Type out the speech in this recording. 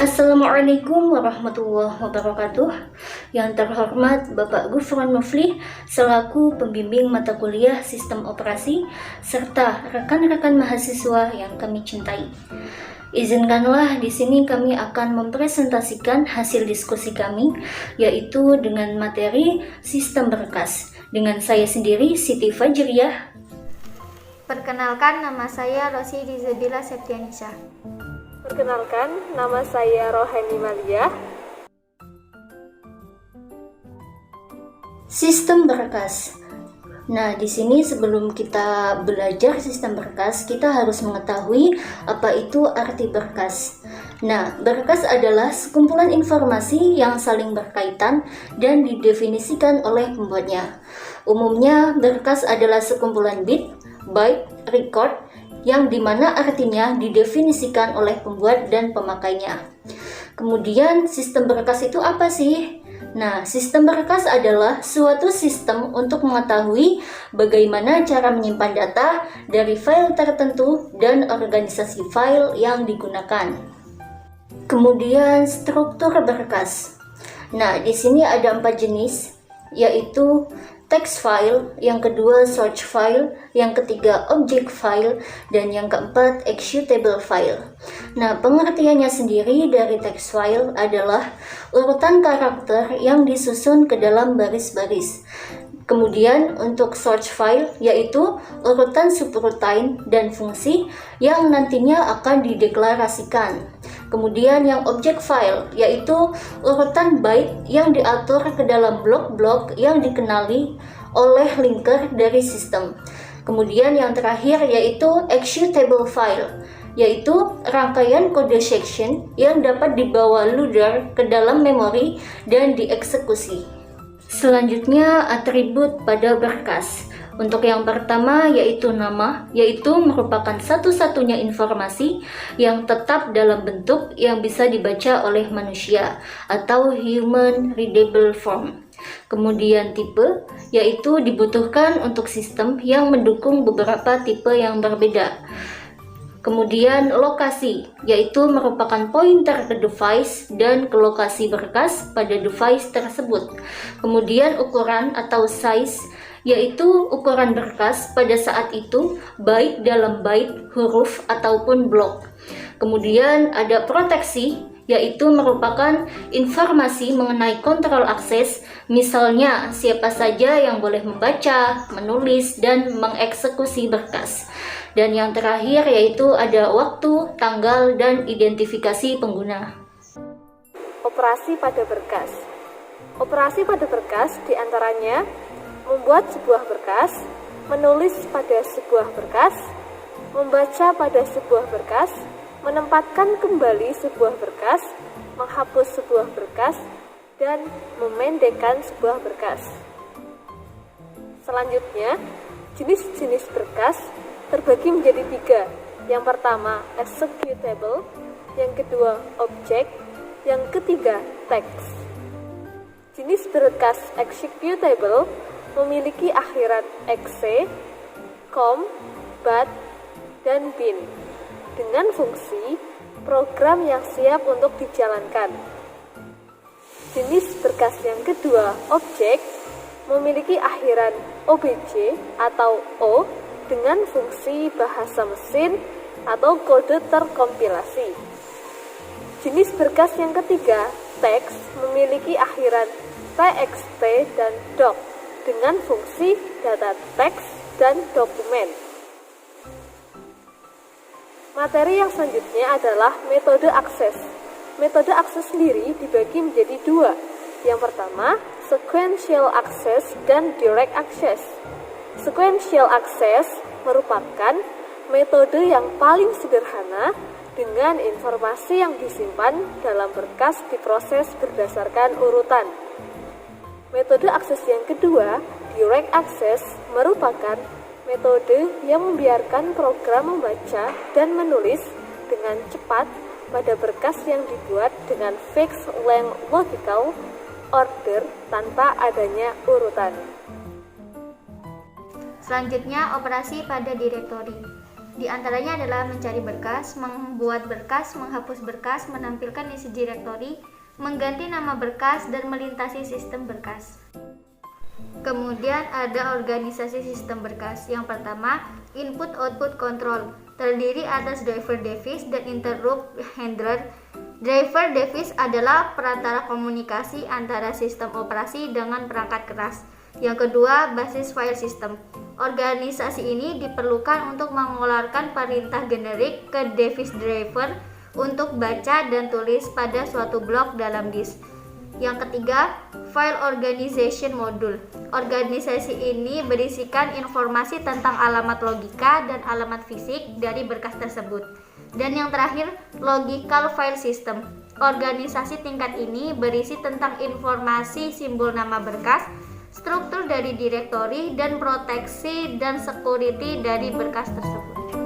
Assalamualaikum warahmatullahi wabarakatuh. Yang terhormat Bapak Gufron Mufli selaku pembimbing mata kuliah Sistem Operasi serta rekan-rekan mahasiswa yang kami cintai. Izinkanlah di sini kami akan mempresentasikan hasil diskusi kami, yaitu dengan materi Sistem Berkas dengan saya sendiri Siti Fajriyah. Perkenalkan, nama saya Rosydi Zabila Septianisa. Perkenalkan, nama saya Rohani Malia. Sistem berkas. Nah, di sini sebelum kita belajar sistem berkas, kita harus mengetahui apa itu arti berkas. Nah, berkas adalah sekumpulan informasi yang saling berkaitan dan didefinisikan oleh pembuatnya. Umumnya, berkas adalah sekumpulan bit, byte, record, yang dimana artinya didefinisikan oleh pembuat dan pemakainya. Kemudian sistem berkas itu apa sih? Nah, sistem berkas adalah suatu sistem untuk mengetahui bagaimana cara menyimpan data dari file tertentu dan organisasi file yang digunakan. Kemudian struktur berkas. Nah, di sini ada 4 jenis, yaitu text file, yang kedua search file, yang ketiga object file, dan yang keempat executable file. Nah, pengertiannya sendiri dari text file adalah urutan karakter yang disusun ke dalam baris-baris. Kemudian untuk search file yaitu urutan subroutine dan fungsi yang nantinya akan dideklarasikan. Kemudian yang object file yaitu urutan byte yang diatur ke dalam blok-blok yang dikenali oleh linker dari sistem. Kemudian yang terakhir yaitu executable file, yaitu rangkaian kode section yang dapat dibawa loader ke dalam memori dan dieksekusi. Selanjutnya atribut pada berkas. Untuk yang pertama yaitu nama, yaitu merupakan satu-satunya informasi yang tetap dalam bentuk yang bisa dibaca oleh manusia atau human readable form. Kemudian tipe, yaitu dibutuhkan untuk sistem yang mendukung beberapa tipe yang berbeda. Kemudian lokasi, yaitu merupakan pointer ke device dan ke lokasi berkas pada device tersebut. Kemudian ukuran atau size, yaitu ukuran berkas pada saat itu baik dalam byte, huruf, ataupun blok. Kemudian ada proteksi, yaitu merupakan informasi mengenai kontrol akses, misalnya siapa saja yang boleh membaca, menulis, dan mengeksekusi berkas. Dan yang terakhir yaitu ada waktu, tanggal, dan identifikasi pengguna. Operasi pada berkas. Operasi pada berkas diantaranya membuat sebuah berkas, menulis pada sebuah berkas, membaca pada sebuah berkas, menempatkan kembali sebuah berkas, menghapus sebuah berkas, dan memendekkan sebuah berkas. Selanjutnya, jenis-jenis berkas terbagi menjadi 3. Yang pertama, executable, yang kedua, object, yang ketiga, text. Jenis berkas executable memiliki akhiran exe, com, bat, dan bin dengan fungsi program yang siap untuk dijalankan. Jenis berkas yang kedua, objek, memiliki akhiran obj atau o dengan fungsi bahasa mesin atau kode terkompilasi. Jenis berkas yang ketiga, teks, memiliki akhiran txt dan doc dengan fungsi data teks dan dokumen. Materi yang selanjutnya adalah metode akses. Metode akses sendiri dibagi menjadi 2. Yang pertama, sequential access dan direct access. Sequential access merupakan metode yang paling sederhana dengan informasi yang disimpan dalam berkas diproses berdasarkan urutan. Metode akses yang kedua, direct access, merupakan metode yang membiarkan program membaca dan menulis dengan cepat pada berkas yang dibuat dengan fixed length logical order tanpa adanya urutan. Selanjutnya, operasi pada direktori. Di antaranya adalah mencari berkas, membuat berkas, menghapus berkas, menampilkan isi direktori, mengganti nama berkas, dan melintasi sistem berkas. Kemudian ada organisasi sistem berkas. Yang pertama, input-output control, terdiri atas driver device dan interrupt handler. Driver device adalah perantara komunikasi antara sistem operasi dengan perangkat keras. Yang kedua, basis file system. Organisasi ini diperlukan untuk mengeluarkan perintah generik ke device driver untuk baca dan tulis pada suatu blok dalam disk. Yang ketiga, file organization module. Organisasi ini berisikan informasi tentang alamat logika dan alamat fisik dari berkas tersebut. Dan yang terakhir, logical file system. Organisasi tingkat ini berisi tentang informasi simbol nama berkas, struktur dari direktori, dan proteksi dan security dari berkas tersebut.